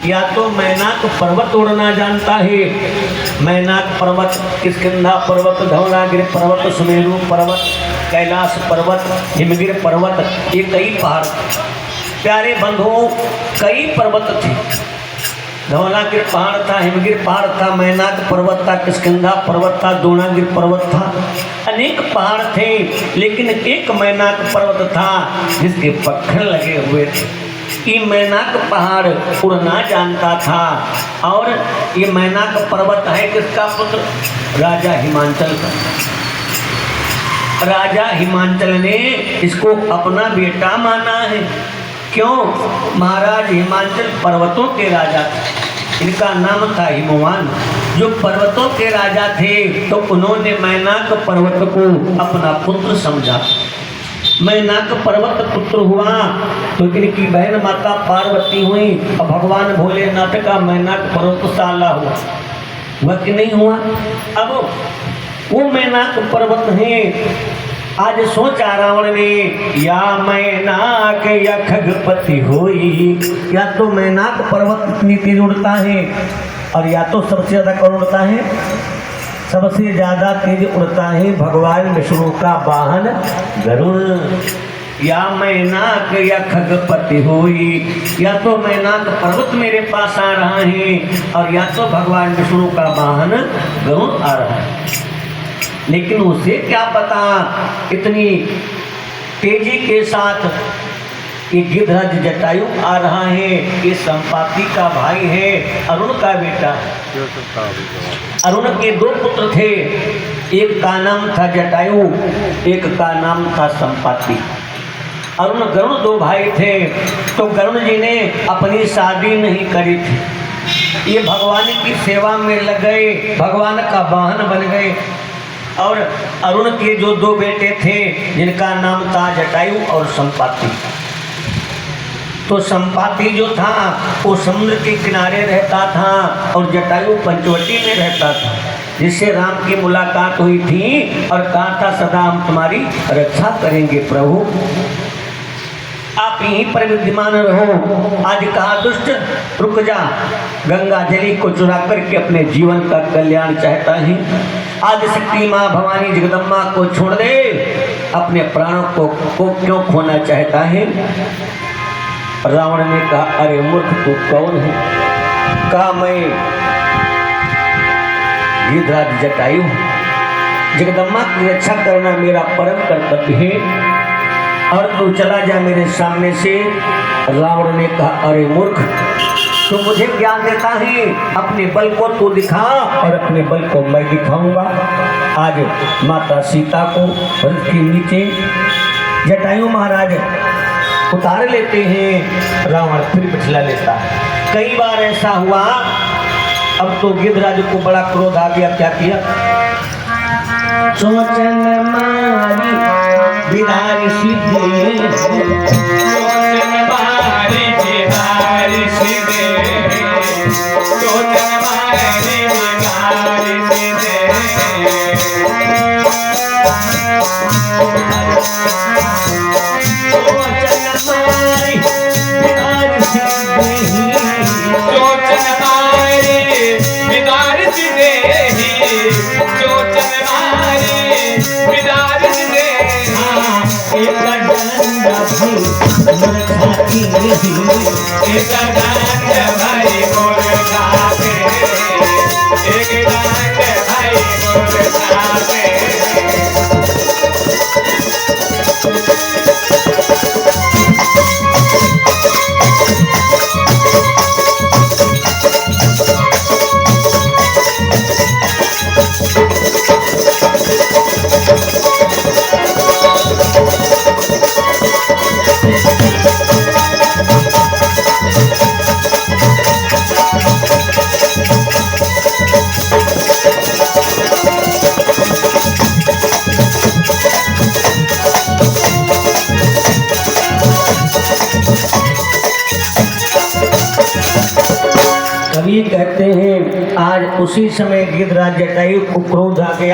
या तो मैनाक पर्वत उड़ना जानता है, मैनाक पर्वत, किष्किंधा पर्वत, धवलागिरि पर्वत, सुमेरु पर्वत, कैलाश पर्वत, हिमगिरि पर्वत, ये कई पहाड़। प्यारे बंधुओं, कई पर्वत थे। धवलागिरि पहाड़ था, हिमगिरि पहाड़ था, मैनाक पर्वत था, किष्किंधा पर्वत था, द्रोणागिरि पर्वत था, अनेक पहाड़ थे। लेकिन एक मैनाक पर्वत था जिसके पत्थर लगे हुए थे। ये मैनाक पहाड़ उड़ना जानता था। और ये मैनाक पर्वत है किसका पुत्र? राजा हिमांचल का। राजा हिमांचल ने इसको अपना बेटा माना है। क्यों? महाराज हिमांचल पर्वतों के राजा थे, इनका नाम था हिमवान। जो पर्वतों के राजा थे तो उन्होंने मैनाक पर्वत को अपना पुत्र समझा। मैनाक पर्वत पुत्र हुआ तो इनकी बहन माता पार्वती हुई और भगवान भोलेनाथ का मैनाक पर्वत साला हुआ। वह कि नहीं हुआ? अब वो मैनाक पर्वत है। आज सोचा रावण ने, या मैनाक या खगपति होई, या तो मैनाक पर्वत इतनी तेज उड़ता है और या तो सबसे ज्यादा कौन उड़ता है? सबसे ज्यादा तेज उड़ता है भगवान विष्णु का वाहन गरुड़। या मैनाक या खगपति होई, या तो मैनाक पर्वत मेरे पास आ रहा है और या तो भगवान विष्णु का वाहन गरुड़ आ रहा है। लेकिन उसे क्या पता इतनी तेजी के साथ ये गिद्धराज जटायु आ रहा है। ये संपाति का भाई है, अरुण का बेटा। अरुण के दो पुत्र थे, एक का नाम था जटायु, एक का नाम था संपाति। अरुण गरुण दो भाई थे। तो गरुण जी ने अपनी शादी नहीं करी थी, ये भगवान की सेवा में लग गए, भगवान का वाहन बन गए। और अरुण के जो दो बेटे थे जिनका नाम था जटायु और संपाति। तो संपाति जो था वो समुद्र के किनारे रहता था और जटायु पंचवटी में रहता था, जिससे राम की मुलाकात हुई थी और कहा था सदा हम तुम्हारी रक्षा करेंगे प्रभु, आप यहीं पर विद्यमान रहो। आज कहा दुष्ट रुक जा, गंगा जली को चुरा करके अपने जीवन का कल्याण चाहता है। आज शक्ति माँ भवानी जगदम्बा को छोड़ दे, अपने प्राणों को क्यों खोना चाहता है? रावण ने कहा, अरे मूर्ख तू कौन है? कहा मैं गिद्धराज जटायु, जगदम्बा की रक्षा करना मेरा परम कर्तव्य है और तू चला जा मेरे सामने से। रावण ने कहा, अरे मूर्ख तू मुझे ज्ञान देता है, अपने बल को तू दिखा और अपने बल को मैं दिखाऊंगा। आज माता सीता को रथ के नीचे जटायु महाराज उतार लेते हैं, रावण फिर पिछला लेता है। कई बार ऐसा हुआ। अब तो गिद्धराज को बड़ा क्रोध आ गया। क्या किया? सोचन मारी बिदारी सीधे, सोचन मारी बिदारी सीधे, सोचन मारी बिदारी सीधे, कवि कहते हैं आज उसी समय गिद्धराज जटायु को क्रोध आ गया।